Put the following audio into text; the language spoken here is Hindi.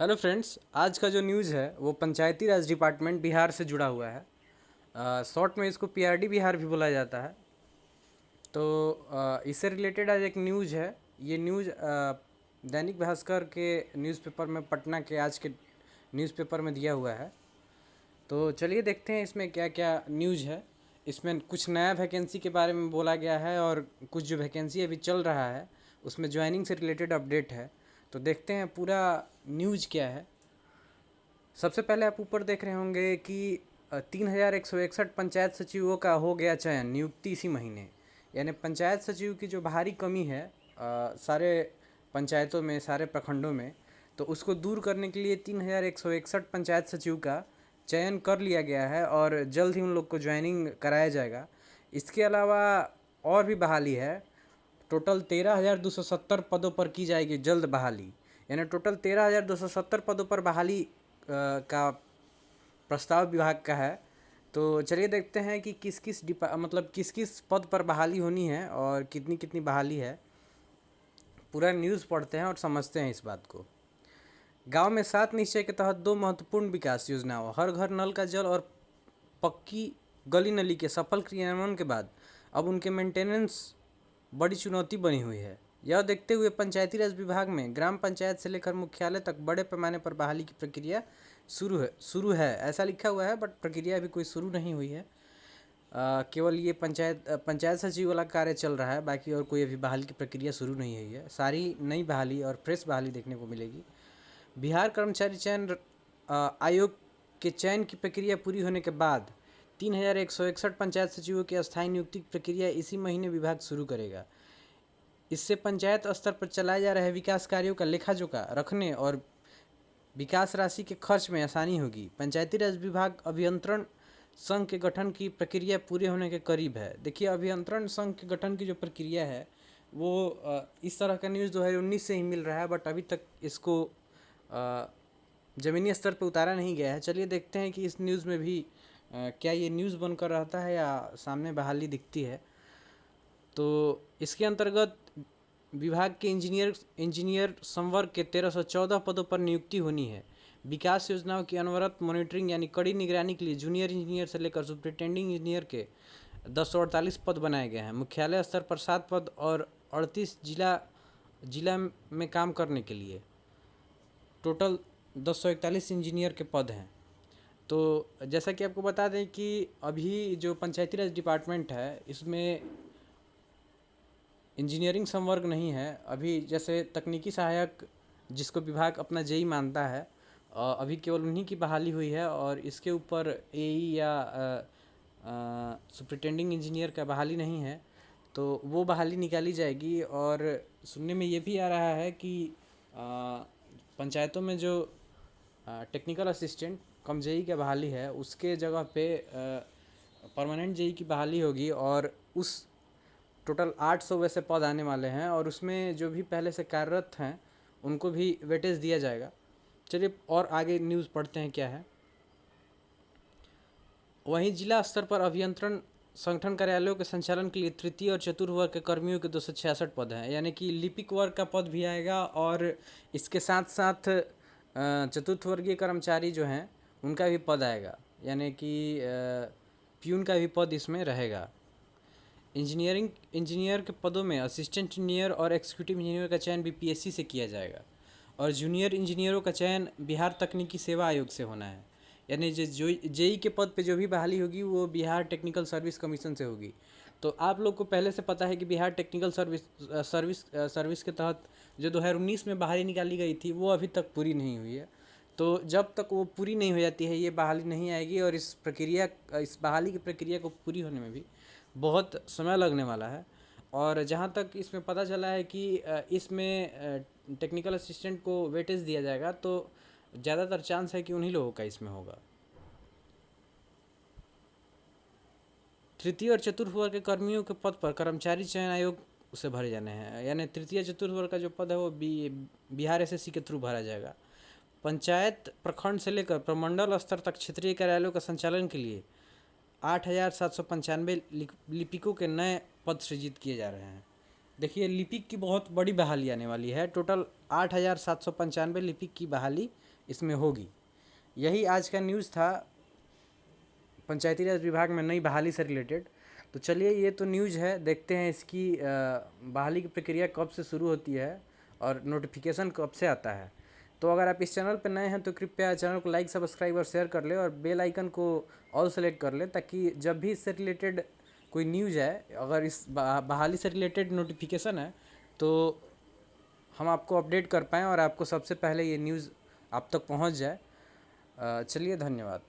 हेलो फ्रेंड्स, आज का जो न्यूज़ है वो पंचायती राज डिपार्टमेंट बिहार से जुड़ा हुआ है। शॉर्ट में इसको पीआरडी बिहार भी बोला जाता है। तो इससे रिलेटेड आज एक न्यूज़ है। ये न्यूज़ दैनिक भास्कर के न्यूज़पेपर में, पटना के आज के न्यूज़पेपर में दिया हुआ है। तो चलिए देखते हैं इसमें क्या क्या न्यूज़ है। इसमें कुछ नया वैकेंसी के बारे में बोला गया है और कुछ जो वैकेंसी अभी चल रहा है उसमें ज्वाइनिंग से रिलेटेड अपडेट है। तो देखते हैं पूरा न्यूज़ क्या है। सबसे पहले आप ऊपर देख रहे होंगे कि 3161 पंचायत सचिवों का हो गया चयन, नियुक्ति इसी महीने। यानी पंचायत सचिव की जो भारी कमी है सारे पंचायतों में, सारे प्रखंडों में, तो उसको दूर करने के लिए 3161 पंचायत सचिव का चयन कर लिया गया है और जल्द ही उन लोग को ज्वाइनिंग कराया जाएगा। इसके अलावा और भी बहाली है। टोटल 13,270 पदों पर की जाएगी जल्द बहाली। यानी टोटल 13,270 पदों पर बहाली का प्रस्ताव विभाग का है। तो चलिए देखते हैं कि किस किस किस किस पद पर बहाली होनी है और कितनी कितनी बहाली है। पूरा न्यूज़ पढ़ते हैं और समझते हैं इस बात को। गांव में 7 निश्चय के तहत 2 महत्वपूर्ण विकास योजनाओं, हर घर नल का जल और पक्की गली नली के सफल क्रियान्वयन के बाद अब उनके मेंटेनेंस बड़ी चुनौती बनी हुई है। यह देखते हुए पंचायती राज विभाग में ग्राम पंचायत से लेकर मुख्यालय तक बड़े पैमाने पर बहाली की प्रक्रिया शुरू है ऐसा लिखा हुआ है, बट प्रक्रिया अभी कोई शुरू नहीं हुई है। केवल ये पंचायत सचिव वाला कार्य चल रहा है, बाकी और कोई अभी बहाली की प्रक्रिया शुरू नहीं हुई है। सारी नई बहाली और फ्रेश बहाली देखने को मिलेगी। बिहार कर्मचारी चयन आयोग के चयन की प्रक्रिया पूरी होने के बाद 3161 पंचायत सचिवों की अस्थायी नियुक्ति की प्रक्रिया इसी महीने विभाग शुरू करेगा। इससे पंचायत स्तर पर चलाए जा रहे विकास कार्यों का लेखा जोखा रखने और विकास राशि के खर्च में आसानी होगी। पंचायती राज विभाग अभियंत्रण संघ के गठन की प्रक्रिया पूरे होने के करीब है। देखिए, अभियंत्रण संघ के गठन की जो प्रक्रिया है वो इस तरह का न्यूज़ 2019 से ही मिल रहा है, बट अभी तक इसको ज़मीनी स्तर पर उतारा नहीं गया है। चलिए देखते हैं कि इस न्यूज़ में भी क्या ये न्यूज़ बनकर रहता है या सामने बहाली दिखती है। तो इसके अंतर्गत विभाग के इंजीनियर संवर्ग के 1314 पदों पर नियुक्ति होनी है। विकास योजनाओं की अनवरत मॉनिटरिंग यानी कड़ी निगरानी के लिए जूनियर इंजीनियर से लेकर सुपरिटेंडिंग इंजीनियर के 1048 पद बनाए गए हैं। मुख्यालय स्तर पर 7 पद और 38 जिला में काम करने के लिए टोटल 241 इंजीनियर के पद हैं। तो जैसा कि आपको बता दें कि अभी जो पंचायती राज डिपार्टमेंट है इसमें इंजीनियरिंग संवर्ग नहीं है। अभी जैसे तकनीकी सहायक जिसको विभाग अपना जेई मानता है, अभी केवल उन्हीं की बहाली हुई है और इसके ऊपर एई या सुपरिटेंडिंग इंजीनियर का बहाली नहीं है। तो वो बहाली निकाली जाएगी। और सुनने में ये भी आ रहा है कि पंचायतों में जो टेक्निकल असिस्टेंट कम जेई का बहाली है उसके जगह पे परमानेंट जेई की बहाली होगी और उस टोटल 800 वैसे पद आने वाले हैं और उसमें जो भी पहले से कार्यरत हैं उनको भी वेटेज दिया जाएगा। चलिए और आगे न्यूज़ पढ़ते हैं क्या है। वहीं जिला स्तर पर अभियंत्रण संगठन कार्यालयों के संचालन के लिए तृतीय और चतुर्थ वर्ग के कर्मियों के 266 पद हैं। यानी कि लिपिक वर्ग का पद भी आएगा और इसके साथ साथ चतुर्थ वर्गीय कर्मचारी जो हैं उनका भी पद आएगा। यानी कि प्यून का भी पद इसमें रहेगा। इंजीनियर के पदों में असिस्टेंट इंजीनियर और एग्जीक्यूटिव इंजीनियर का चयन बीपीएससी से किया जाएगा और जूनियर इंजीनियरों का चयन बिहार तकनीकी सेवा आयोग से होना है। यानी जो जेई के पद पे जो भी बहाली होगी वो बिहार टेक्निकल सर्विस कमीशन से होगी। तो आप लोग को पहले से पता है कि बिहार टेक्निकल सर्विस के तहत जो 2019 में बहाली निकाली गई थी वो अभी तक पूरी नहीं हुई है। तो जब तक वो पूरी नहीं हो जाती है ये बहाली नहीं आएगी और इस बहाली की प्रक्रिया को पूरी होने में भी बहुत समय लगने वाला है। और जहाँ तक इसमें पता चला है कि इसमें टेक्निकल असिस्टेंट को वेटेज दिया जाएगा, तो ज़्यादातर चांस है कि उन्हीं लोगों का इसमें होगा। तृतीय और चतुर्थ वर्ग के कर्मियों के पद पर कर्मचारी चयन आयोग से भरे जाने हैं। यानी तृतीय चतुर्थ वर्ग का जो पद है वो बिहार एसएससी के थ्रू भरा जाएगा। पंचायत प्रखंड से लेकर प्रमंडल स्तर तक क्षेत्रीय कार्यालयों का संचालन के लिए 8,795 लिपिकों के नए पद सृजित किए जा रहे हैं। देखिए, लिपिक की बहुत बड़ी बहाली आने वाली है। टोटल 8,795 लिपिक की बहाली इसमें होगी। यही आज का न्यूज़ था पंचायती राज विभाग में नई बहाली से रिलेटेड। तो चलिए, ये तो न्यूज़ है, देखते हैं इसकी बहाली की प्रक्रिया कब से शुरू होती है और नोटिफिकेशन कब से आता है। तो अगर आप इस चैनल पर नए हैं तो कृपया चैनल को लाइक, सब्सक्राइब और शेयर कर ले और बेल आइकन को ऑल सेलेक्ट कर ले, ताकि जब भी इससे रिलेटेड कोई न्यूज़ है, अगर इस बहाली से रिलेटेड नोटिफिकेशन है, तो हम आपको अपडेट कर पाएँ और आपको सबसे पहले ये न्यूज़ आप तक पहुंच जाए। चलिए, धन्यवाद।